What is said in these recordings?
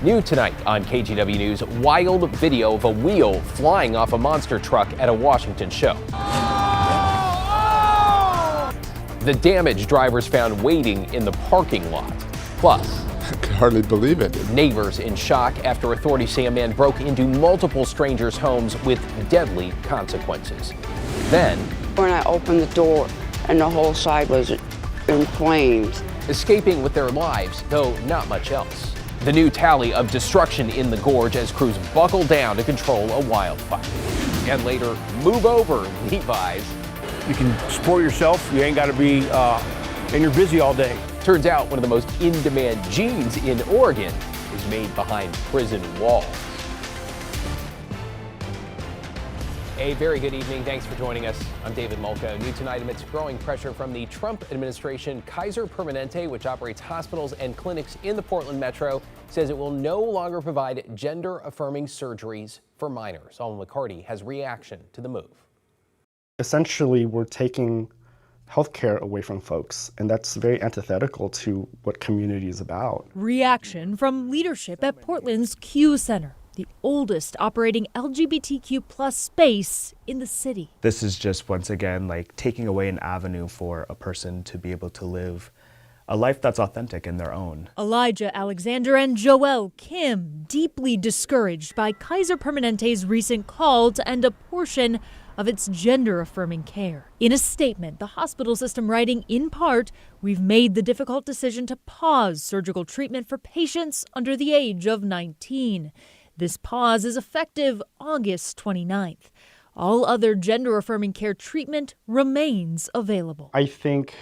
New tonight on KGW News, wild video of a wheel flying off a monster truck at a Washington show. The damaged drivers found waiting in the parking lot. Plus, I can hardly believe it. Neighbors in shock after authorities say a man broke into multiple strangers' homes with deadly consequences. Then, when I opened the door and the whole side was in flames. Escaping with their lives, though not much else. The new tally of destruction in the gorge as crews buckle down to control a wildfire. And later, move over, Levi's. You can support yourself, you ain't got to be, and you're busy all day. Turns out one of the most in-demand jeans in Oregon is made behind prison walls. A very good evening. Thanks for joining us. I'm David Mulca. New tonight, amidst growing pressure from the Trump administration, Kaiser Permanente, which operates hospitals and clinics in the Portland metro, says it will no longer provide gender-affirming surgeries for minors. Alma McCarty has reaction to the move. Essentially, we're taking healthcare away from folks, and that's very antithetical to what community is about. Reaction from leadership at Portland's Q Center, the oldest operating LGBTQ plus space in the city. This is just, once again, like taking away an avenue for a person to be able to live a life that's authentic in their own. Elijah Alexander and Joelle Kim, deeply discouraged by Kaiser Permanente's recent call to end a portion of its gender-affirming care. In a statement, the hospital system writing, in part, "We've made the difficult decision to pause surgical treatment for patients under the age of 19. This pause is effective August 29th. All other gender-affirming care treatment remains available." I think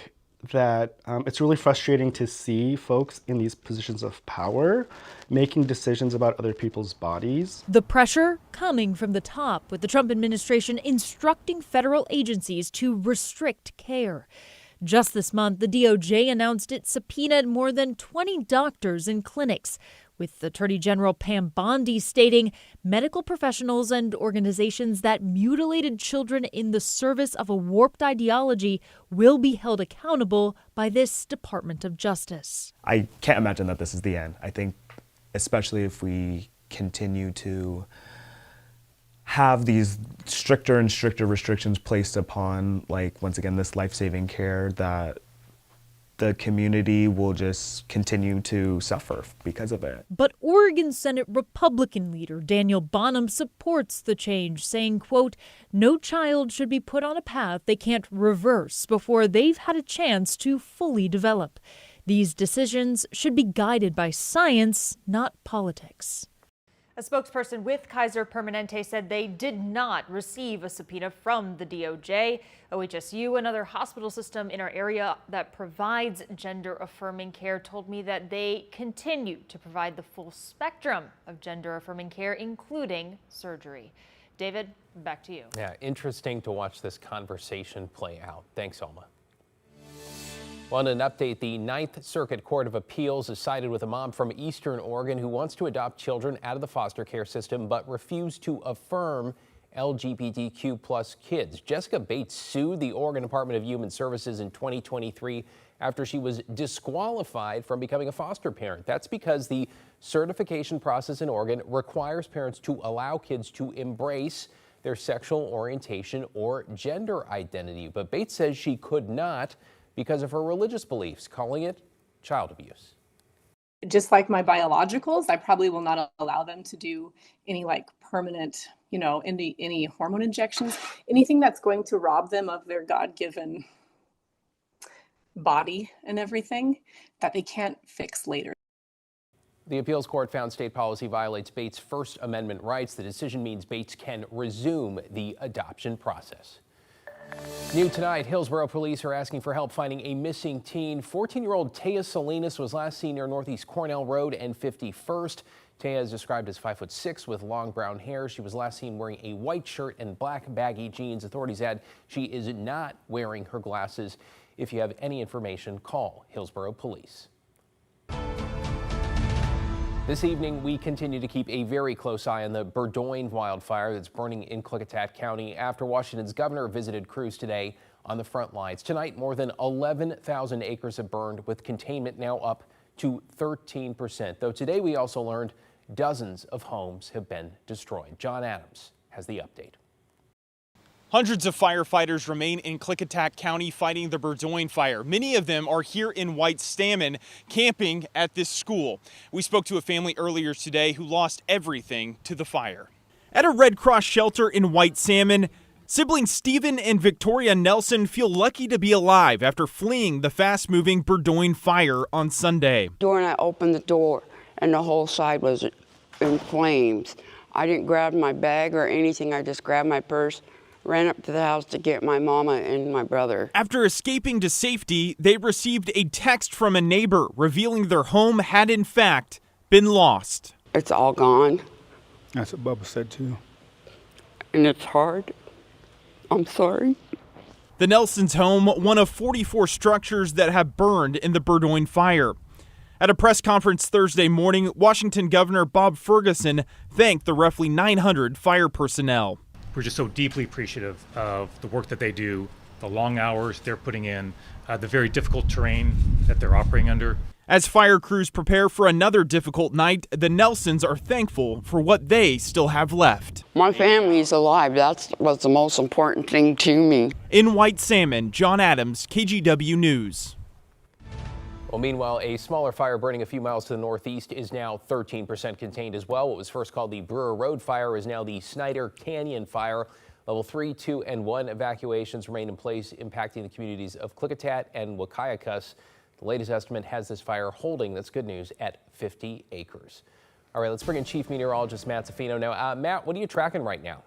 that it's really frustrating to see folks in these positions of power making decisions about other people's bodies. The pressure coming from the top, with the Trump administration instructing federal agencies to restrict care. Just this month, the DOJ announced it subpoenaed more than 20 doctors and clinics, with Attorney General Pam Bondi stating medical professionals and organizations that mutilated children in the service of a warped ideology will be held accountable by this Department of Justice. I can't imagine that this is the end. I think, especially if we continue to have these stricter and stricter restrictions placed upon, like, once again, this life-saving care, that the community will just continue to suffer because of it. But Oregon Senate Republican leader Daniel Bonham supports the change, saying, quote, "No child should be put on a path they can't reverse before they've had a chance to fully develop. These decisions should be guided by science, not politics." A spokesperson with Kaiser Permanente said they did not receive a subpoena from the DOJ. OHSU, another hospital system in our area that provides gender-affirming care, told me that they continue to provide the full spectrum of gender-affirming care, including surgery. David, back to you. Yeah, interesting to watch this conversation play out. Thanks, Alma. Well, in an update, the Ninth Circuit Court of Appeals has sided with a mom from Eastern Oregon who wants to adopt children out of the foster care system but refused to affirm LGBTQ plus kids. Jessica Bates sued the Oregon Department of Human Services in 2023 after she was disqualified from becoming a foster parent. That's because the certification process in Oregon requires parents to allow kids to embrace their sexual orientation or gender identity. But Bates says she could not because of her religious beliefs, calling it child abuse. Just like my biologicals, I probably will not allow them to do any permanent, any hormone injections, anything that's going to rob them of their God-given body and everything that they can't fix later. The appeals court found state policy violates Bates' First Amendment rights. The decision means Bates can resume the adoption process. New tonight, Hillsborough police are asking for help finding a missing teen. 14-year-old Taya Salinas was last seen near Northeast Cornell Road and 51st. Taya is described as 5'6" with long brown hair. She was last seen wearing a white shirt and black baggy jeans. Authorities add she is not wearing her glasses. If you have any information, call Hillsborough Police. This evening, we continue to keep a very close eye on the Berdoin wildfire that's burning in Klickitat County after Washington's governor visited crews today on the front lines. Tonight, more than 11,000 acres have burned, with containment now up to 13%. Though today we also learned Dozens of homes have been destroyed. John Adams has the update. Hundreds of firefighters remain in Klickitat County fighting the Berdoin fire. Many of them are here in White Salmon camping at this school. We spoke to a family earlier today who lost everything to the fire. At a Red Cross shelter in White Salmon, siblings Stephen and Victoria Nelson feel lucky to be alive after fleeing the fast-moving Berdoin fire on Sunday. When I opened the door and the whole side was in flames, I didn't grab my bag or anything. I just grabbed my purse, ran up to the house to get my mama and my brother. After escaping to safety, they received a text from a neighbor revealing their home had in fact been lost. It's all gone. That's what Bubba said too. And it's hard. I'm sorry. The Nelsons' home, one of 44 structures that have burned in the Berdoin fire. At a press conference Thursday morning, Washington Governor Bob Ferguson thanked the roughly 900 fire personnel. We're just so deeply appreciative of the work that they do, the long hours they're putting in, the very difficult terrain that they're operating under. As fire crews prepare for another difficult night, the Nelsons are thankful for what they still have left. My family's alive. That's what's the most important thing to me. In White Salmon, John Adams, KGW News. Well, meanwhile, a smaller fire burning a few miles to the northeast is now 13% contained as well. What was first called the Brewer Road Fire is now the Snyder Canyon Fire. Level 3, 2, and 1 evacuations remain in place, impacting the communities of Klickitat and Wakayakas. The latest estimate has this fire holding, that's good news, at 50 acres. All right, let's bring in Chief Meteorologist Matt Zaffino now. Matt, what are you tracking right now?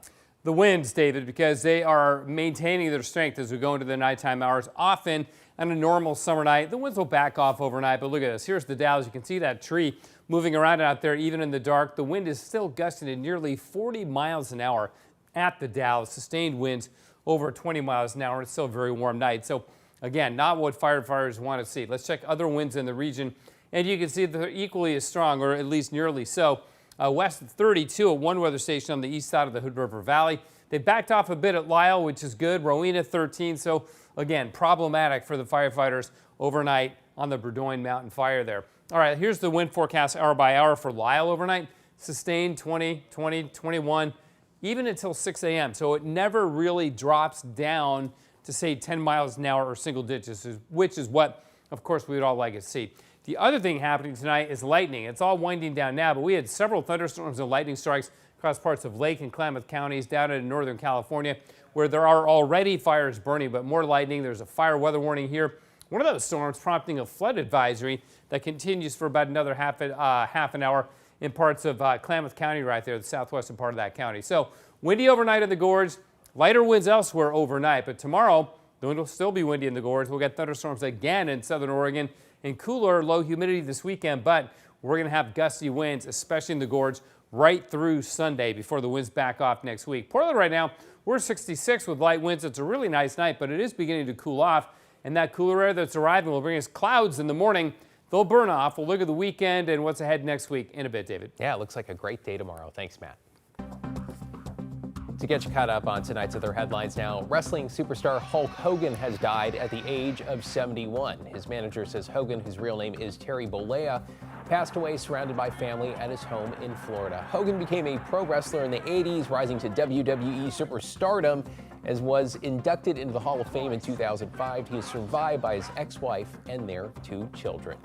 The winds, David, because they are maintaining their strength as we go into the nighttime hours. Often on a normal summer night, the winds will back off overnight, but look at this. Here's the Dows. You can see that tree moving around out there even in the dark. The wind is still gusting at nearly 40 miles an hour at the Dows. Sustained winds over 20 miles an hour. It's still a very warm night. So again, not what firefighters want to see. Let's check other winds in the region, and you can see they're equally as strong, or at least nearly so. West of 32 at one weather station on the east side of the Hood River Valley. They backed off a bit at Lyle, which is good. Rowena 13, so again, problematic for the firefighters overnight on the Berdoin Mountain fire there. All right, here's the wind forecast hour by hour for Lyle overnight. Sustained 20, 20, 21, even until 6 a.m. So it never really drops down to say 10 miles an hour or single digits, which is what, of course, we would all like to see. The other thing happening tonight is lightning. It's all winding down now, but we had several thunderstorms and lightning strikes across parts of Lake and Klamath counties down in Northern California, where there are already fires burning, but more lightning. There's a fire weather warning here. One of those storms prompting a flood advisory that continues for about another half an hour in parts of Klamath County right there, the southwestern part of that county. So windy overnight in the gorge, lighter winds elsewhere overnight, but tomorrow the wind will still be windy in the gorge. We'll get thunderstorms again in southern Oregon and cooler, low humidity this weekend, but we're going to have gusty winds, especially in the gorge, right through Sunday before the winds back off next week. Portland right now, we're 66 with light winds. It's a really nice night, but it is beginning to cool off, and that cooler air that's arriving will bring us clouds in the morning. They'll burn off. We'll look at the weekend and what's ahead next week in a bit, David. Yeah, it looks like a great day tomorrow. Thanks, Matt. To get you caught up on tonight's other headlines now, wrestling superstar Hulk Hogan has died at the age of 71. His manager says Hogan, whose real name is Terry Bollea, passed away surrounded by family at his home in Florida. Hogan became a pro wrestler in the 80s, rising to WWE superstardom, as was inducted into the Hall of Fame in 2005. He is survived by his ex-wife and their 2 children.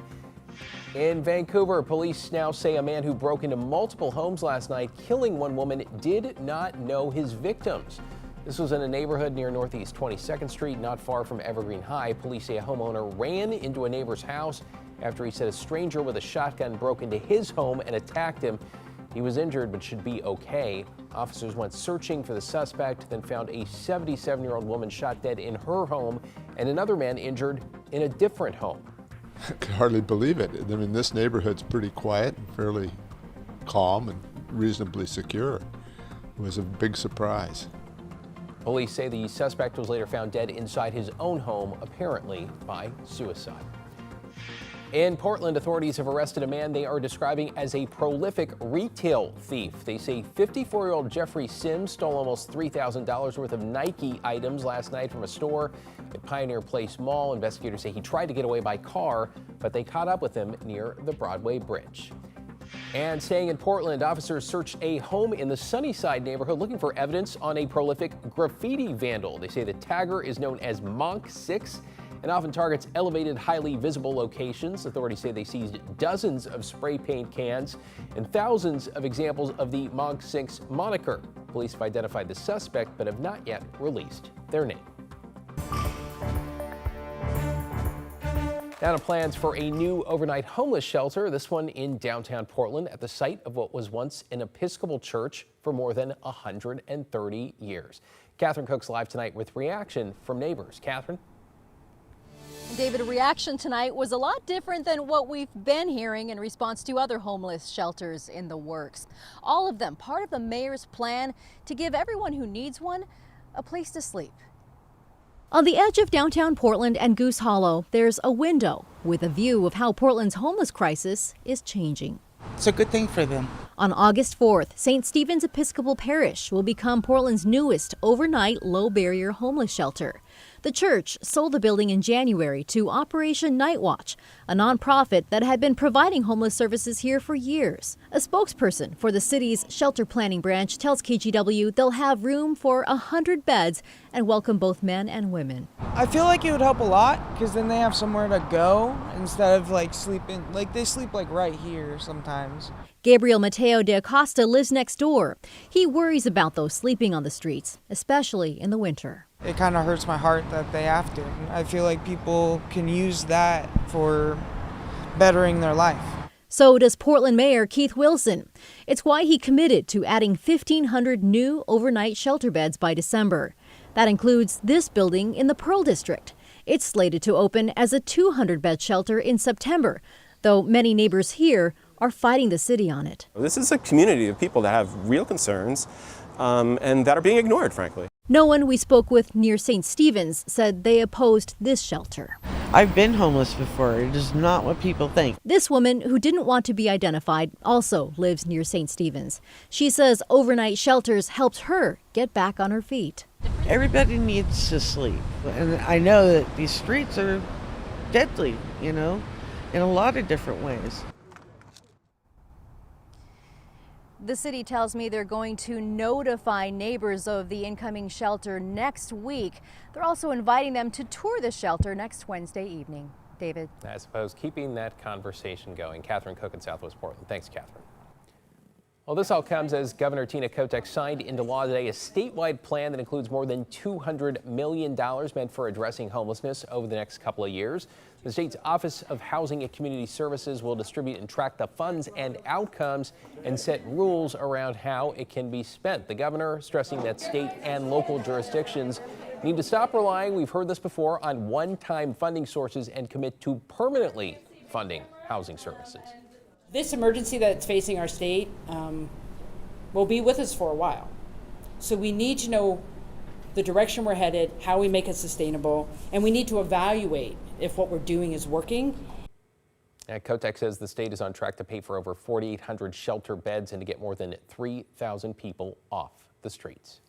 In Vancouver, police now say a man who broke into multiple homes last night, killing one woman, did not know his victims. This was in a neighborhood near Northeast 22nd Street, not far from Evergreen High. Police say a homeowner ran into a neighbor's house after he said a stranger with a shotgun broke into his home and attacked him. He was injured but should be okay. Officers went searching for the suspect, then found a 77-year-old woman shot dead in her home and another man injured in a different home. I could hardly believe it. I mean, this neighborhood's pretty quiet and fairly calm and reasonably secure. It was a big surprise. Police say the suspect was later found dead inside his own home, apparently by suicide. In Portland, authorities have arrested a man they are describing as a prolific retail thief. They say 54-year-old Jeffrey Sims stole almost $3,000 worth of Nike items last night from a store at Pioneer Place Mall. Investigators say he tried to get away by car, but they caught up with him near the Broadway Bridge. And staying in Portland, officers searched a home in the Sunnyside neighborhood looking for evidence on a prolific graffiti vandal. They say the tagger is known as Monk 6 and often targets elevated, highly visible locations. Authorities say they seized dozens of spray paint cans and thousands of examples of the Monk 6 moniker. Police have identified the suspect but have not yet released their name. Now to plans for a new overnight homeless shelter, this one in downtown Portland at the site of what was once an Episcopal church for more than 130 years. Catherine Cook's live tonight with reaction from neighbors. Catherine? David, a reaction tonight was a lot different than what we've been hearing in response to other homeless shelters in the works. All of them part of the mayor's plan to give everyone who needs one a place to sleep. On the edge of downtown Portland and Goose Hollow, there's a window with a view of how Portland's homeless crisis is changing. It's a good thing for them. On August 4th, St. Stephen's Episcopal Parish will become Portland's newest overnight low-barrier homeless shelter. The church sold the building in January to Operation Night Watch, a nonprofit that had been providing homeless services here for years. A spokesperson for the city's shelter planning branch tells KGW they'll have room for 100 beds and welcome both men and women. I feel like it would help a lot because then they have somewhere to go instead of like sleeping, like they sleep like right here sometimes. Gabriel Mateo de Acosta lives next door. He worries about those sleeping on the streets, especially in the winter. It kind of hurts my heart that they have to. I feel like people can use that for bettering their life. So does Portland Mayor Keith Wilson. It's why he committed to adding 1,500 new overnight shelter beds by December. That includes this building in the Pearl District. It's slated to open as a 200-bed shelter in September, though many neighbors here are fighting the city on it. This is a community of people that have real concerns and that are being ignored, frankly. No one we spoke with near St. Stephen's said they opposed this shelter. I've been homeless before. It is not what people think. This woman, who didn't want to be identified, also lives near St. Stephen's. She says overnight shelters helped her get back on her feet. Everybody needs to sleep. And I know that these streets are deadly, in a lot of different ways. The city tells me they're going to notify neighbors of the incoming shelter next week. They're also inviting them to tour the shelter next Wednesday evening. David. I suppose keeping that conversation going. Catherine Cook in Southwest Portland. Thanks, Catherine. Well, this all comes as Governor Tina Kotek signed into law today a statewide plan that includes more than $200 million meant for addressing homelessness over the next couple of years. The state's Office of Housing and Community Services will distribute and track the funds and outcomes and set rules around how it can be spent. The governor stressing that state and local jurisdictions need to stop relying, we've heard this before, on one-time funding sources and commit to permanently funding housing services. This emergency that's facing our state will be with us for a while. So we need to know the direction we're headed, how we make it sustainable, and we need to evaluate if what we're doing is working. And Kotek says the state is on track to pay for over 4,800 shelter beds and to get more than 3,000 people off the streets.